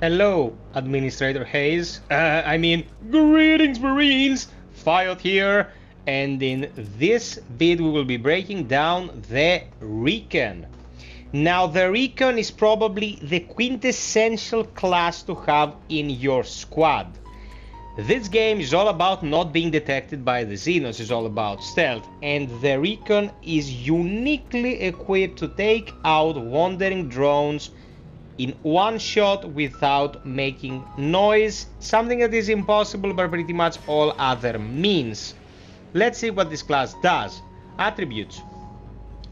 Hello, Administrator Hayes. Greetings, Marines! FiOth here, and in this vid we will be breaking down the Recon. Now, the Recon is probably the quintessential class to have in your squad. This game is all about not being detected by the Xenos, it's all about stealth, and the Recon is uniquely equipped to take out wandering drones in one shot without making noise, something that is impossible by pretty much all other means. Let's see what this class does. Attributes.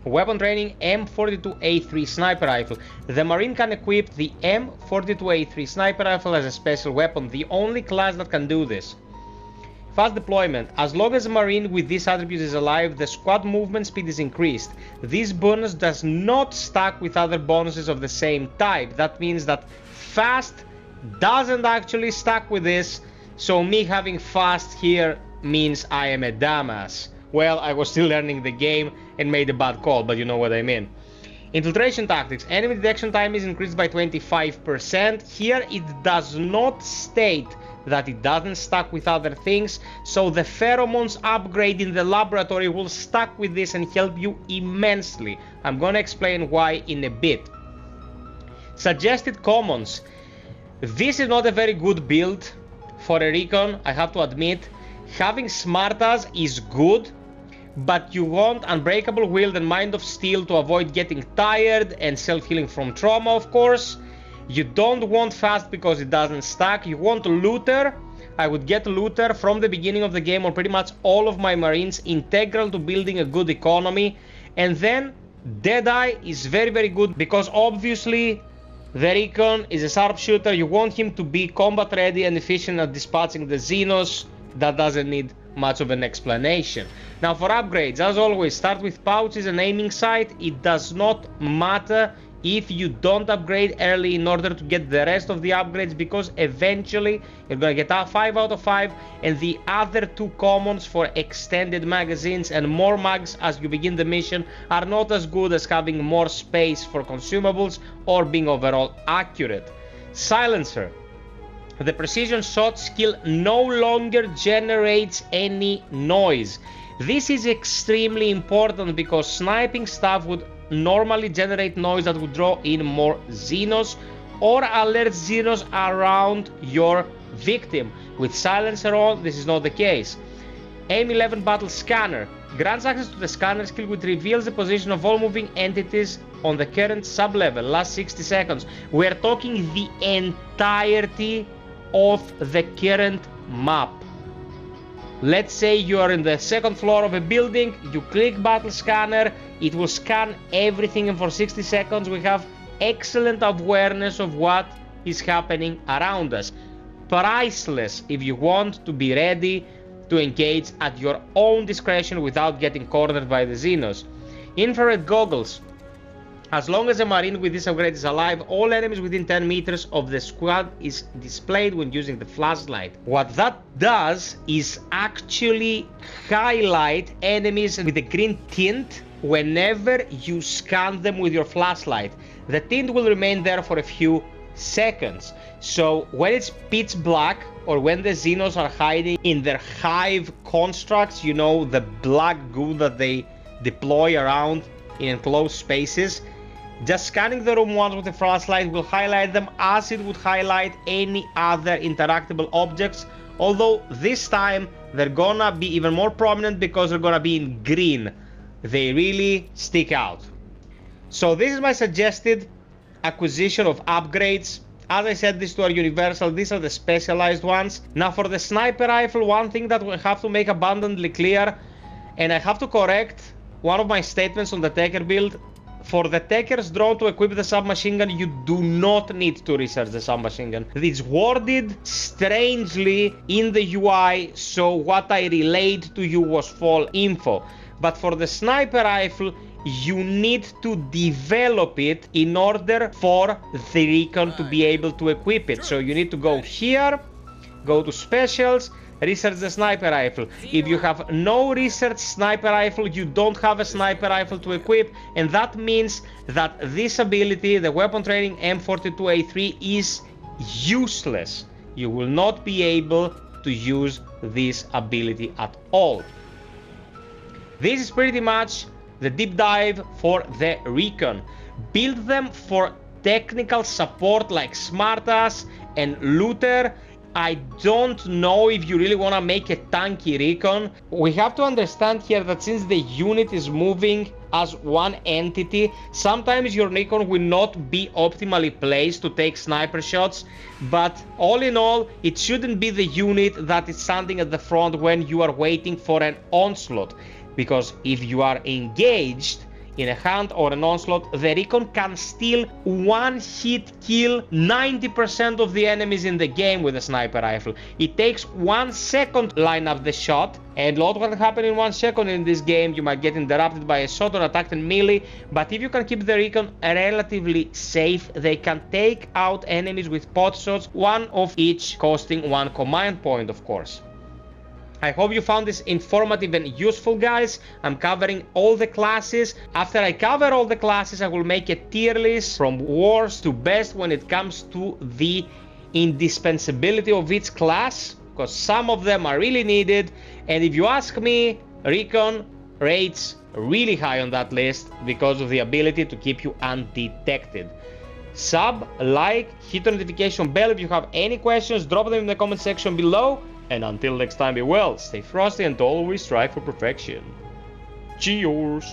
Weapon training, M42A3 sniper rifle. The Marine can equip the M42A3 sniper rifle as a special weapon, the only class that can do this. Fast deployment. As long as a Marine with this attribute is alive, the squad movement speed is increased. This bonus does not stack with other bonuses of the same type. That means that fast doesn't actually stack with this, so me having fast here means I am a dumbass. Well, I was still learning the game and made a bad call, but you know what I mean. Infiltration tactics. Enemy detection time is increased by 25%. Here it does not state that it doesn't stack with other things, so the pheromones upgrade in the laboratory will stack with this and help you immensely. I'm gonna explain why in a bit. Suggested commons. This is not a very good build for a Recon, I have to admit. Having Smartas is good, but you want Unbreakable Will and Mind of Steel to avoid getting tired, and self-healing from trauma, of course. You don't want fast because it doesn't stack. You want Looter. I would get Looter from the beginning of the game on pretty much all of my Marines, integral to building a good economy. And then Deadeye is very, very good because obviously the Recon is a sharpshooter. You want him to be combat ready and efficient at dispatching the Xenos. That doesn't need much of an explanation. Now for upgrades, as always, start with pouches and aiming sight. It does not matter if you don't upgrade early in order to get the rest of the upgrades, because eventually you're gonna get a 5 out of 5, and the other two commons for extended magazines and more mags as you begin the mission are not as good as having more space for consumables or being overall accurate. Silencer. The precision shot skill no longer generates any noise. This is extremely important because sniping stuff would normally generate noise that would draw in more Xenos or alert Xenos around your victim. With Silencer on, this is not the case. Aim 11 Battle Scanner grants access to the scanner skill, which reveals the position of all moving entities on the current sub-level, last 60 seconds. We're talking the entirety of the current map. Let's say you are in the second floor of a building, you click Battle Scanner, it will scan everything, and for 60 seconds we have excellent awareness of what is happening around us. Priceless if you want to be ready to engage at your own discretion without getting cornered by the Xenos. Infrared goggles. As long as a Marine with this upgrade is alive, all enemies within 10 meters of the squad is displayed when using the flashlight. What that does is actually highlight enemies with a green tint whenever you scan them with your flashlight. The tint will remain there for a few seconds. So when it's pitch black, or when the Xenos are hiding in their hive constructs, you know, the black goo that they deploy around in enclosed spaces, just scanning the room once with a flashlight will highlight them as it would highlight any other interactable objects, although this time they're gonna be even more prominent because they're gonna be in green. They really stick out. So this is my suggested acquisition of upgrades. As I said, these two are universal, these are the specialized ones. Now for the sniper rifle, one thing that we have to make abundantly clear, and I have to correct one of my statements on the Taker build. For the Taker's drone to equip the submachine gun, you do not need to research the submachine gun. It's worded strangely in the UI, so what I relayed to you was false info. But for the sniper rifle, you need to develop it in order for the Recon to be able to equip it. So you need to go here, go to specials, research the sniper rifle. If you have no research sniper rifle, you don't have a sniper rifle to equip, and that means that this ability, the weapon training M42A3, is useless. You will not be able to use this ability at all. This is pretty much the deep dive for the Recon. Build them for technical support like Smartass and Looter. I don't know if you really want to make a tanky Recon. We have to understand here that since the unit is moving as one entity, sometimes your Recon will not be optimally placed to take sniper shots, but all in all, it shouldn't be the unit that is standing at the front when you are waiting for an onslaught, because if you are engaged in a hunt or an onslaught, the Recon can still one-hit kill 90% of the enemies in the game with a sniper rifle. It takes 1 second to line up the shot, and a lot will happen in 1 second in this game. You might get interrupted by a shot or attacked in melee, but if you can keep the Recon relatively safe, they can take out enemies with pot shots, one of each costing 1 command point, of course. I hope you found this informative and useful, guys. I'm covering all the classes. After I cover all the classes, I will make a tier list from worst to best when it comes to the indispensability of each class, because some of them are really needed. And if you ask me, Recon rates really high on that list because of the ability to keep you undetected. Sub, like, hit the notification bell. If you have any questions, drop them in the comment section below. And until next time, be well, stay frosty, and always strive for perfection. Cheers!